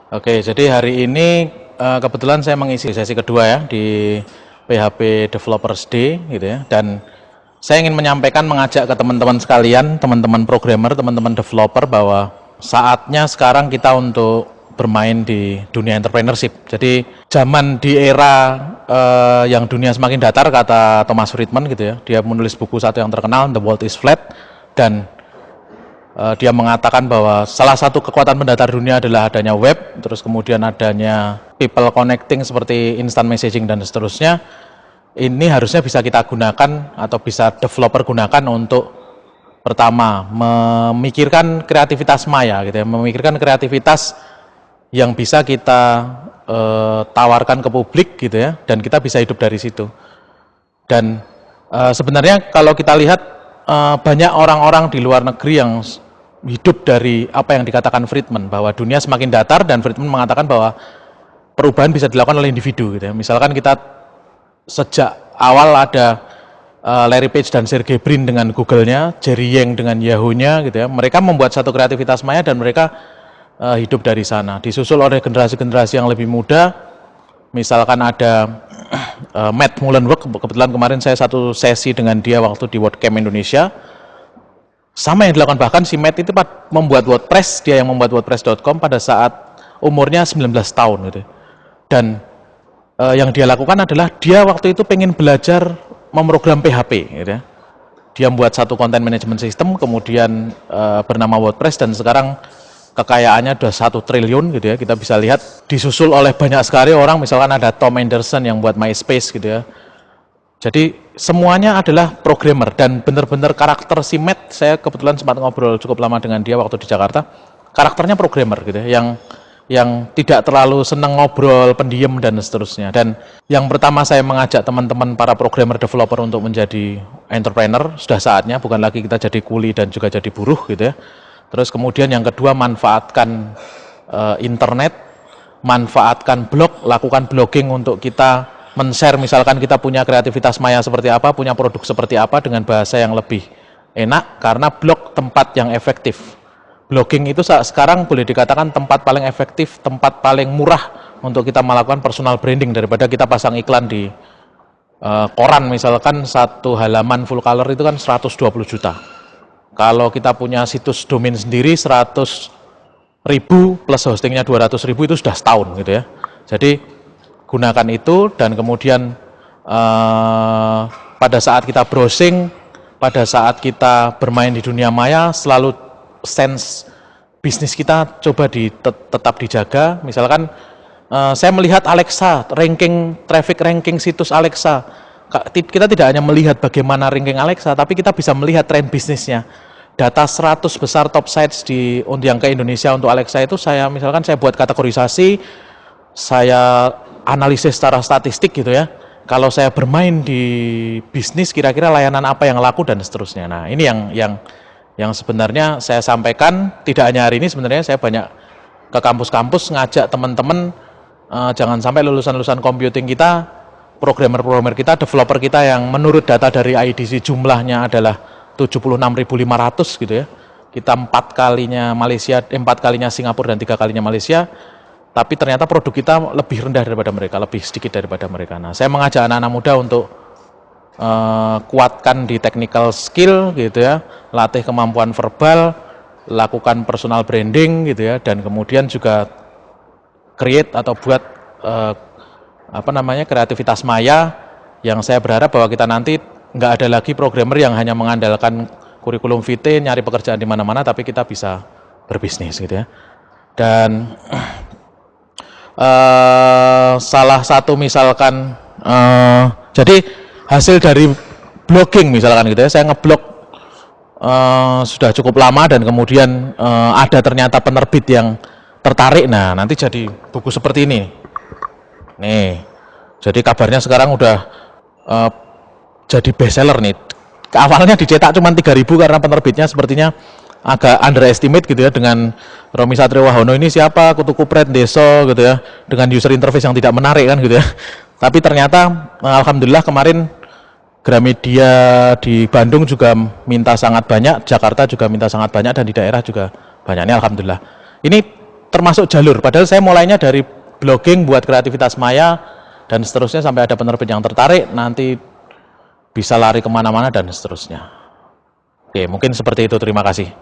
Oke, jadi hari ini kebetulan saya mengisi sesi kedua ya di PHP Developers Day gitu ya. Dan saya ingin menyampaikan, mengajak ke teman-teman sekalian, teman-teman programmer, teman-teman developer, bahwa saatnya sekarang kita untuk bermain di dunia entrepreneurship. Jadi zaman di era yang dunia semakin datar, kata Thomas Friedman gitu ya. Dia menulis buku satu yang terkenal, The World is Flat, dan dia mengatakan bahwa salah satu kekuatan pendatar dunia adalah adanya web, terus kemudian adanya people connecting seperti instant messaging dan seterusnya. Ini harusnya bisa kita gunakan atau bisa developer gunakan untuk pertama memikirkan kreativitas maya gitu ya, memikirkan kreativitas yang bisa kita tawarkan ke publik gitu ya, dan kita bisa hidup dari situ. Dan sebenarnya kalau kita lihat banyak orang-orang di luar negeri yang hidup dari apa yang dikatakan Friedman, bahwa dunia semakin datar, dan Friedman mengatakan bahwa perubahan bisa dilakukan oleh individu gitu ya. Misalkan kita sejak awal ada Larry Page dan Sergey Brin dengan Google-nya, Jerry Yang dengan Yahoo-nya gitu ya. Mereka membuat satu kreativitas maya dan mereka hidup dari sana. Disusul oleh generasi-generasi yang lebih muda. Misalkan ada Matt Mullenweg, kebetulan kemarin saya satu sesi dengan dia waktu di WordCamp Indonesia. Sama yang dilakukan, bahkan si Matt itu membuat WordPress, dia yang membuat WordPress.com pada saat umurnya 19 tahun gitu. Dan yang dia lakukan adalah dia waktu itu pengen belajar memprogram PHP gitu ya. Dia membuat satu content management system, kemudian bernama WordPress, dan sekarang kekayaannya udah 1 triliun gitu ya. Kita bisa lihat disusul oleh banyak sekali orang, misalkan ada Tom Anderson yang buat MySpace gitu ya. Jadi semuanya adalah programmer, dan benar-benar karakter si Matt, saya kebetulan sempat ngobrol cukup lama dengan dia waktu di Jakarta. Karakternya programmer gitu ya, yang tidak terlalu senang ngobrol, pendiam dan seterusnya. Dan yang pertama saya mengajak teman-teman para programmer developer untuk menjadi entrepreneur, sudah saatnya, bukan lagi kita jadi kuli dan juga jadi buruh gitu ya. Terus kemudian yang kedua, manfaatkan internet, manfaatkan blog, lakukan blogging untuk kita men-share, misalkan kita punya kreativitas maya seperti apa, punya produk seperti apa dengan bahasa yang lebih enak, karena blog tempat yang efektif. Blogging itu sekarang boleh dikatakan tempat paling efektif, tempat paling murah untuk kita melakukan personal branding, daripada kita pasang iklan di koran. Misalkan satu halaman full color itu kan 120 juta. Kalau kita punya situs domain sendiri 100.000 plus hostingnya 200.000, itu sudah setahun gitu ya. Jadi gunakan itu, dan kemudian pada saat kita browsing, pada saat kita bermain di dunia maya, selalu sense bisnis kita coba tetap dijaga. Misalkan saya melihat Alexa, traffic ranking situs Alexa. Kita tidak hanya melihat bagaimana ranking Alexa, tapi kita bisa melihat tren bisnisnya. Data 100 besar top sites yang ke Indonesia untuk Alexa itu saya buat kategorisasi, saya analisis secara statistik gitu ya. Kalau saya bermain di bisnis, kira-kira layanan apa yang laku dan seterusnya. Nah, ini yang sebenarnya saya sampaikan. Tidak hanya hari ini, sebenarnya saya banyak ke kampus-kampus ngajak teman-teman, jangan sampai lulusan-lulusan computing kita, programmer-programmer kita, developer kita yang menurut data dari IDC jumlahnya adalah 76.500 gitu ya. Kita 4 kalinya Singapura dan 3 kalinya Malaysia. Tapi ternyata produk kita lebih rendah daripada mereka, lebih sedikit daripada mereka. Nah, saya mengajak anak-anak muda untuk kuatkan di technical skill gitu ya, latih kemampuan verbal, lakukan personal branding gitu ya, dan kemudian juga create atau buat kreativitas maya, yang saya berharap bahwa kita nanti nggak ada lagi programmer yang hanya mengandalkan kurikulum vitae, nyari pekerjaan di mana-mana, tapi kita bisa berbisnis gitu ya. Dan salah satu misalkan jadi hasil dari blogging misalkan gitu ya, saya ngeblog sudah cukup lama, dan kemudian ada ternyata penerbit yang tertarik. Nah, nanti jadi buku seperti ini nih. Jadi kabarnya sekarang udah jadi bestseller nih. Awalnya dicetak cuma 3.000 karena penerbitnya sepertinya agak underestimate gitu ya, dengan Romi Satrio Wahono ini siapa, kutu kupret deso gitu ya, dengan user interface yang tidak menarik kan gitu ya. Tapi ternyata alhamdulillah kemarin Gramedia di Bandung juga minta sangat banyak, Jakarta juga minta sangat banyak, dan di daerah juga banyaknya alhamdulillah. Ini termasuk jalur. Padahal saya mulainya dari blogging buat kreativitas maya dan seterusnya sampai ada penerbit yang tertarik, nanti bisa lari kemana-mana dan seterusnya. Oke, mungkin seperti itu. Terima kasih.